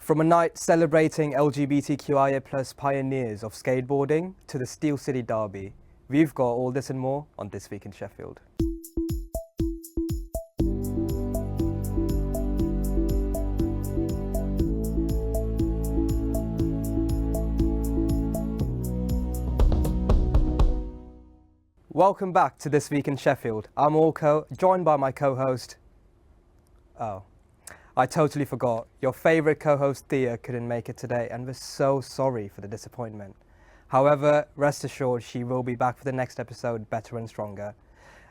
From a night celebrating LGBTQIA+ pioneers of skateboarding to the Steel City Derby, we've got all this and more on This Week in Sheffield. Welcome back to This Week in Sheffield. I'm Orko, joined by my co-host... I totally forgot. Your favourite co-host Thea couldn't make it today and we're so sorry for the disappointment. However, rest assured she will be back for the next episode better and stronger.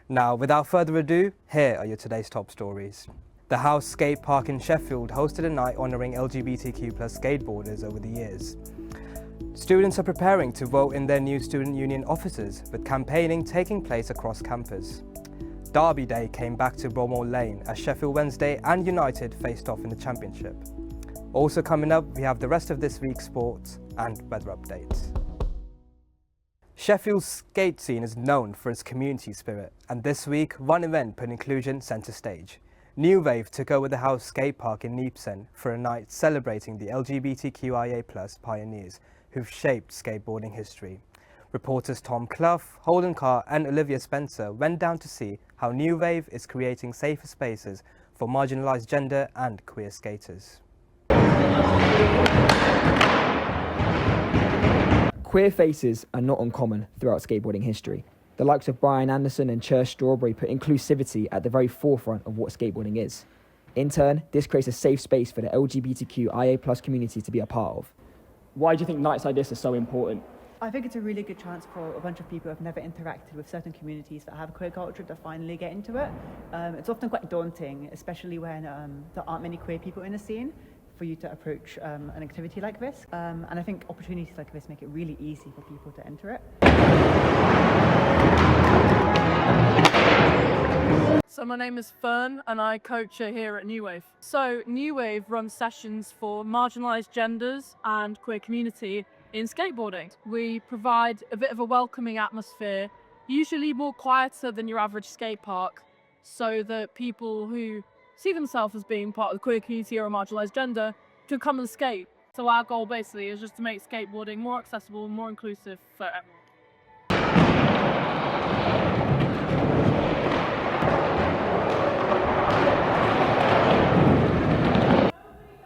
Now, without further ado, here are your today's top stories. The House Skate Park in Sheffield hosted a night honouring LGBTQ+ skateboarders over the years. Students are preparing to vote in their new student union offices, with campaigning taking place across campus. Derby Day came back to Bromall Lane as Sheffield Wednesday and United faced off in the championship. Also coming up, we have the rest of this week's sports and weather updates. Sheffield's skate scene is known for its community spirit, and this week, one event put inclusion centre stage. New Wave took over the House Skate Park in Neepsend for a night celebrating the LGBTQIA+ pioneers who've shaped skateboarding history. Reporters Tom Clough, Holden Carr and Olivia Spencer went down to see how New Wave is creating safer spaces for marginalised gender and queer skaters. Queer faces are not uncommon throughout skateboarding history. The likes of Brian Anderson and Cher Strawberry put inclusivity at the very forefront of what skateboarding is. In turn, this creates a safe space for the LGBTQIA+ community to be a part of. Why do you think nights like this are so important? I think it's a really good chance for a bunch of people who have never interacted with certain communities that have queer culture to finally get into it. It's often quite daunting, especially when there aren't many queer people in the scene, for you to approach an activity like this. And I think opportunities like this make it really easy for people to enter it. So my name is Fern and I coach here at New Wave. So New Wave runs sessions for marginalised genders and queer community in skateboarding. We provide a bit of a welcoming atmosphere, usually more quieter than your average skate park, so that people who see themselves as being part of the queer community or a marginalised gender can come and skate. So our goal basically is just to make skateboarding more accessible and more inclusive for everyone.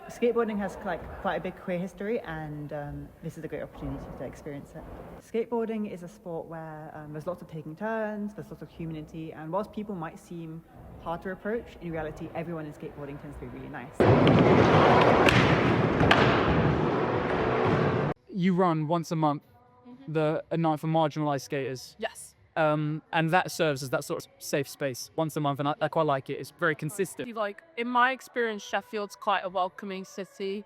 Skateboarding has quite a big queer history, and this is a great opportunity to experience it. Skateboarding is a sport where there's lots of taking turns, there's lots of humanity, and whilst people might seem hard to approach, in reality everyone in skateboarding tends to be really nice. You run once a month a night for marginalised skaters. Yes. And that serves as that sort of safe space once a month, and I quite like it. It's very consistent. Like, in my experience, Sheffield's quite a welcoming city,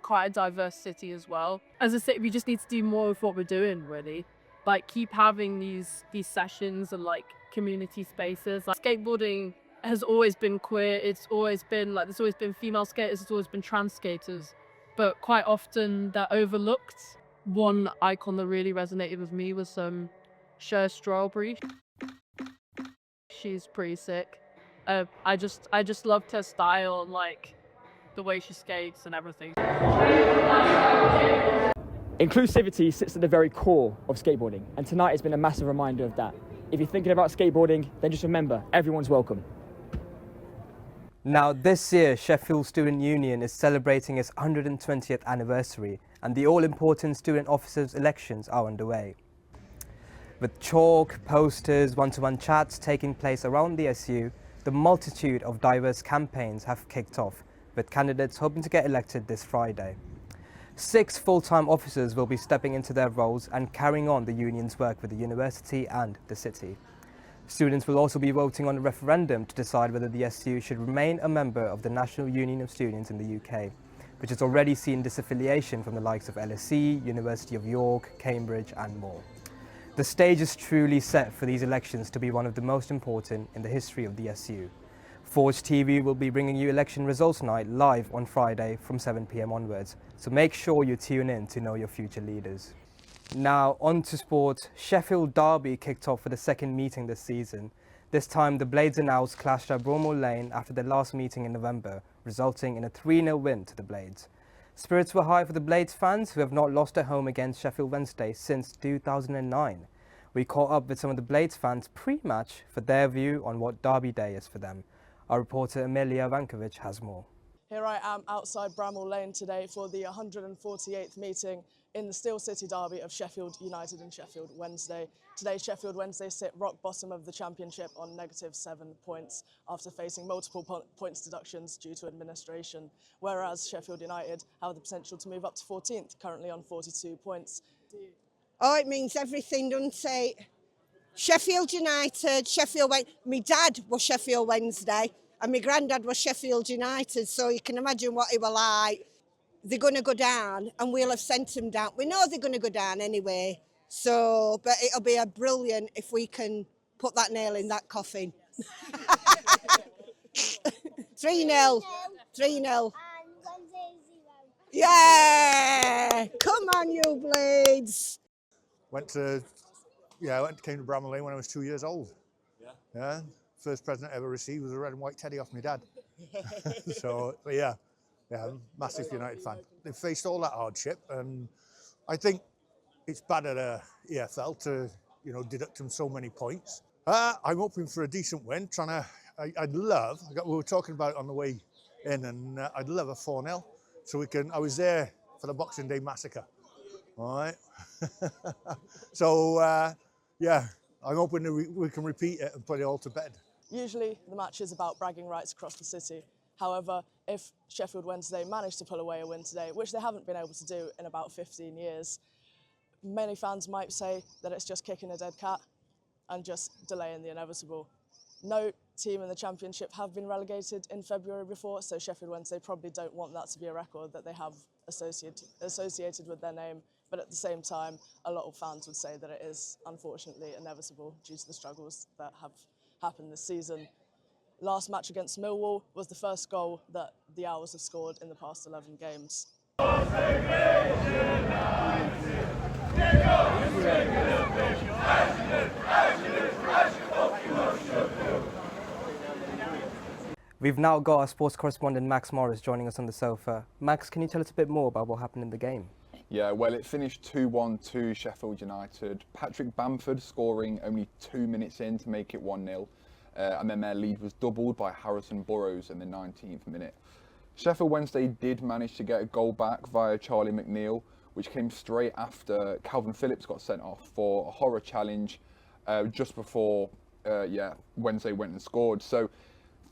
quite a diverse city as well. As a city, we just need to do more of what we're doing, really. Like, keep having these sessions and like community spaces. Like, skateboarding has always been queer. It's always been like, there's always been female skaters, there's always been trans skaters, but quite often they're overlooked. One icon that really resonated with me was Cher Strawberry. She's pretty sick. I just loved her style and like the way she skates and everything. Inclusivity sits at the very core of skateboarding, and tonight has been a massive reminder of that. If you're thinking about skateboarding, then just remember, everyone's welcome. Now this year, Sheffield Student Union is celebrating its 120th anniversary and the all-important student officers elections are underway. With chalk, posters, one-to-one chats taking place around the SU, the multitude of diverse campaigns have kicked off, with candidates hoping to get elected this Friday. 6 full-time officers will be stepping into their roles and carrying on the union's work with the university and the city. Students will also be voting on a referendum to decide whether the SU should remain a member of the National Union of Students in the UK, which has already seen disaffiliation from the likes of LSE, University of York, Cambridge and more. The stage is truly set for these elections to be one of the most important in the history of the SU. Forge TV will be bringing you election results night live on Friday from 7 PM onwards, so make sure you tune in to know your future leaders. Now on to sports. Sheffield Derby kicked off for the second meeting this season. This time the Blades and Owls clashed at Bromall Lane after their last meeting in November, resulting in a 3-0 win to the Blades. Spirits were high for the Blades fans, who have not lost at home against Sheffield Wednesday since 2009. We caught up with some of the Blades fans pre-match for their view on what Derby Day is for them. Our reporter Emilia Vankovic has more. Here I am outside Bramall Lane today for the 148th meeting in the Steel City derby of Sheffield United and Sheffield Wednesday. Today, Sheffield Wednesday sit rock bottom of the championship on -7 points after facing multiple points deductions due to administration, whereas Sheffield United have the potential to move up to 14th, currently on 42 points. Oh, it means everything, doesn't it? Sheffield United, my dad was Sheffield Wednesday and my granddad was Sheffield United, so you can imagine what it was like. They're going to go down and we'll have sent them down. We know they're going to go down anyway, so, but it'll be a brilliant if we can put that nail in that coffin. 3-0. 3-0. Yeah! Come on, you Blades! Came to Bramall Lane when I was 2 years old. Yeah. First present I ever received was a red and white teddy off my dad. Massive United fan. They've faced all that hardship, and I think it's bad at EFL to, deduct them so many points. I'm hoping for a decent win. We were talking about it on the way in, and I'd love a 4-0. So I was there for the Boxing Day massacre. All right. I'm hoping that we can repeat it and put it all to bed. Usually the match is about bragging rights across the city. However, if Sheffield Wednesday manage to pull away a win today, which they haven't been able to do in about 15 years, many fans might say that it's just kicking a dead cat and just delaying the inevitable. No team in the Championship have been relegated in February before, so Sheffield Wednesday probably don't want that to be a record that they have associated with their name. But at the same time, a lot of fans would say that it is unfortunately inevitable due to the struggles that have happened this season. Last match against Millwall was the first goal that the Owls have scored in the past 11 games. We've now got our sports correspondent Max Morris joining us on the sofa. Max, can you tell us a bit more about what happened in the game? Yeah, well, it finished 2-1 to Sheffield United. Patrick Bamford scoring only 2 minutes in to make it 1-0. And then their lead was doubled by Harrison Burrows in the 19th minute. Sheffield Wednesday did manage to get a goal back via Charlie McNeil, which came straight after Calvin Phillips got sent off for a horror challenge just before Wednesday went and scored. So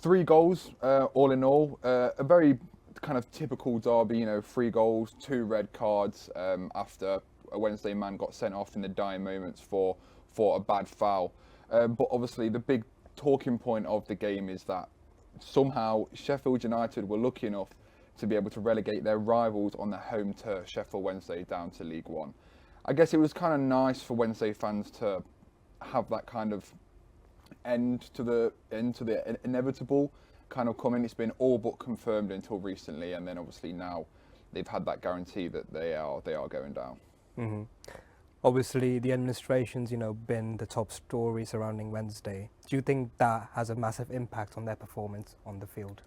3 goals all in all. A very kind of typical derby, 3 goals, 2 red cards after a Wednesday man got sent off in the dying moments for a bad foul. But obviously the big talking point of the game is that somehow Sheffield United were lucky enough to be able to relegate their rivals on their home turf, Sheffield Wednesday, down to League One. I guess it was kind of nice for Wednesday fans to have that kind of end to the inevitable kind of coming. It's been all but confirmed until recently, and then obviously now they've had that guarantee that they are going down. Mm-hmm. Obviously, the administration's, been the top story surrounding Wednesday. Do you think that has a massive impact on their performance on the field?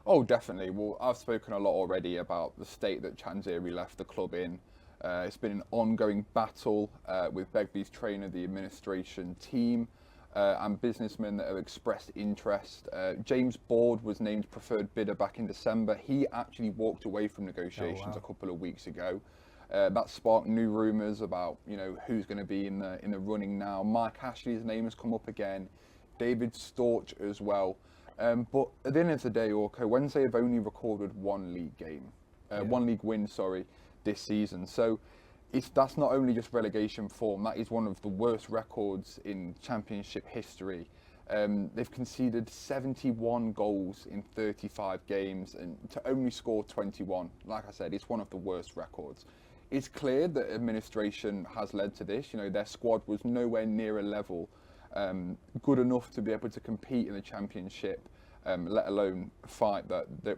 Oh, definitely. Well, I've spoken a lot already about the state that Chanzeri left the club in. It's been an ongoing battle with Begbie's trainer, the administration team, and businessmen that have expressed interest. James Board was named preferred bidder back in December. He actually walked away from negotiations a couple of weeks ago. That sparked new rumours about, who's going to be in the running now. Mike Ashley's name has come up again. David Storch as well. But at the end of the day, Orko, Wednesday have only recorded one league win, this season. So that's not only just relegation form, that is one of the worst records in Championship history. They've conceded 71 goals in 35 games and to only score 21. Like I said, it's one of the worst records. It's clear that administration has led to this. Their squad was nowhere near a level good enough to be able to compete in the Championship, let alone fight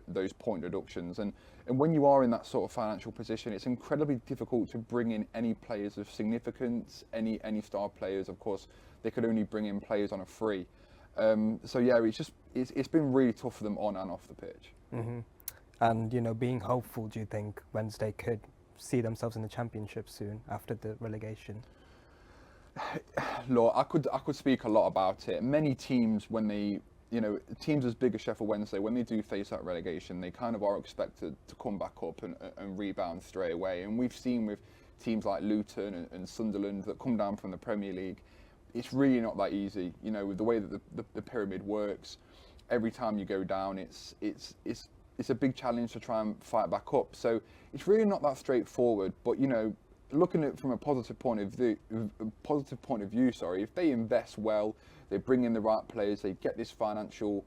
those point deductions. And when you are in that sort of financial position, it's incredibly difficult to bring in any players of significance, any star players. Of course, they could only bring in players on a free. It's been really tough for them on and off the pitch. Mm-hmm. And, you know, being hopeful, do you think Wednesday could see themselves in the championship soon after the relegation? Look, I could speak a lot about it. Many teams, when they, teams as big as Sheffield Wednesday, when they do face that relegation, they kind of are expected to come back up and rebound straight away. And we've seen with teams like Luton and Sunderland that come down from the Premier League, it's really not that easy. You know, with the way that the pyramid works, every time you go down, it's a big challenge to try and fight back up. So it's really not that straightforward. But looking at it from a positive point of view, if they invest well, they bring in the right players, they get this financial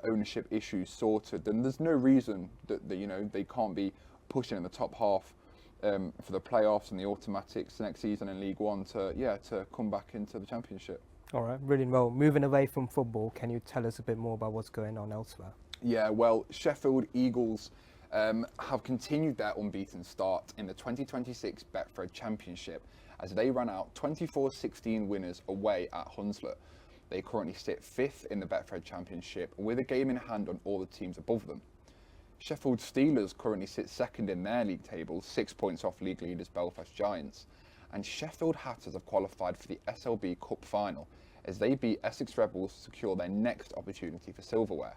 ownership issue sorted, then there's no reason that they can't be pushing in the top half for the playoffs and the automatics next season in League One to come back into the Championship. All right, brilliant. Well, moving away from football, can you tell us a bit more about what's going on elsewhere? Yeah, well, Sheffield Eagles have continued their unbeaten start in the 2026 Betfred Championship as they ran out 24-16 winners away at Hunslet. They currently sit 5th in the Betfred Championship with a game in hand on all the teams above them. Sheffield Steelers currently sit 2nd in their league table, 6 points off league leaders Belfast Giants. And Sheffield Hatters have qualified for the SLB Cup final as they beat Essex Rebels to secure their next opportunity for silverware.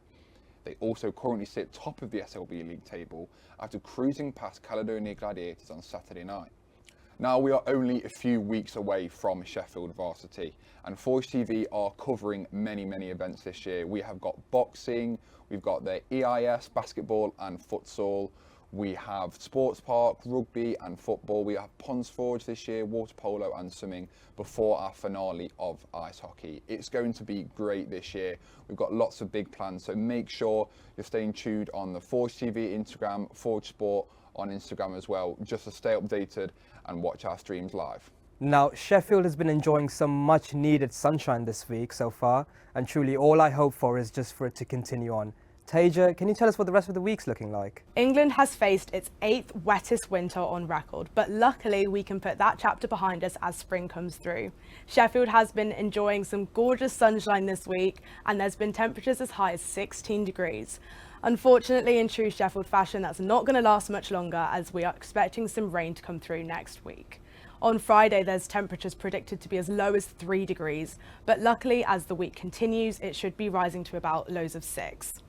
They also currently sit top of the SLB league table after cruising past Caledonia Gladiators on Saturday night. Now we are only a few weeks away from Sheffield Varsity, and Forge TV are covering many events this year. We have got boxing, we've got the EIS, basketball and futsal, we have sports park, rugby and football, we have Ponds Forge this year, water polo and swimming before our finale of ice hockey. It's going to be great this year. We've got lots of big plans, so make sure you're staying tuned on the Forge TV Instagram, Forge Sport on Instagram as well, just to stay updated and watch our streams live. Now, Sheffield has been enjoying some much needed sunshine this week so far, and truly all I hope for is just for it to continue on. Taja, can you tell us what the rest of the week's looking like? England has faced its 8th wettest winter on record, but luckily we can put that chapter behind us as spring comes through. Sheffield has been enjoying some gorgeous sunshine this week, and there's been temperatures as high as 16 degrees. Unfortunately, in true Sheffield fashion, that's not going to last much longer as we are expecting some rain to come through next week. On Friday, there's temperatures predicted to be as low as 3 degrees, but luckily as the week continues, it should be rising to about lows of 6.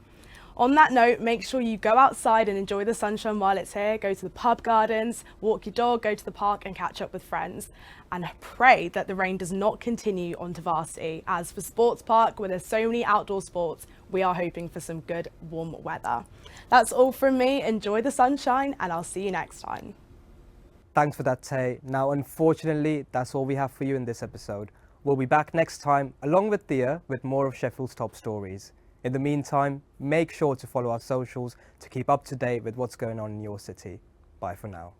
On that note, make sure you go outside and enjoy the sunshine while it's here. Go to the pub gardens, walk your dog, go to the park and catch up with friends. And pray that the rain does not continue onto varsity. As for sports park, where there's so many outdoor sports, we are hoping for some good warm weather. That's all from me. Enjoy the sunshine and I'll see you next time. Thanks for that, Tay. Now, unfortunately, that's all we have for you in this episode. We'll be back next time, along with Thea, with more of Sheffield's top stories. In the meantime, make sure to follow our socials to keep up to date with what's going on in your city. Bye for now.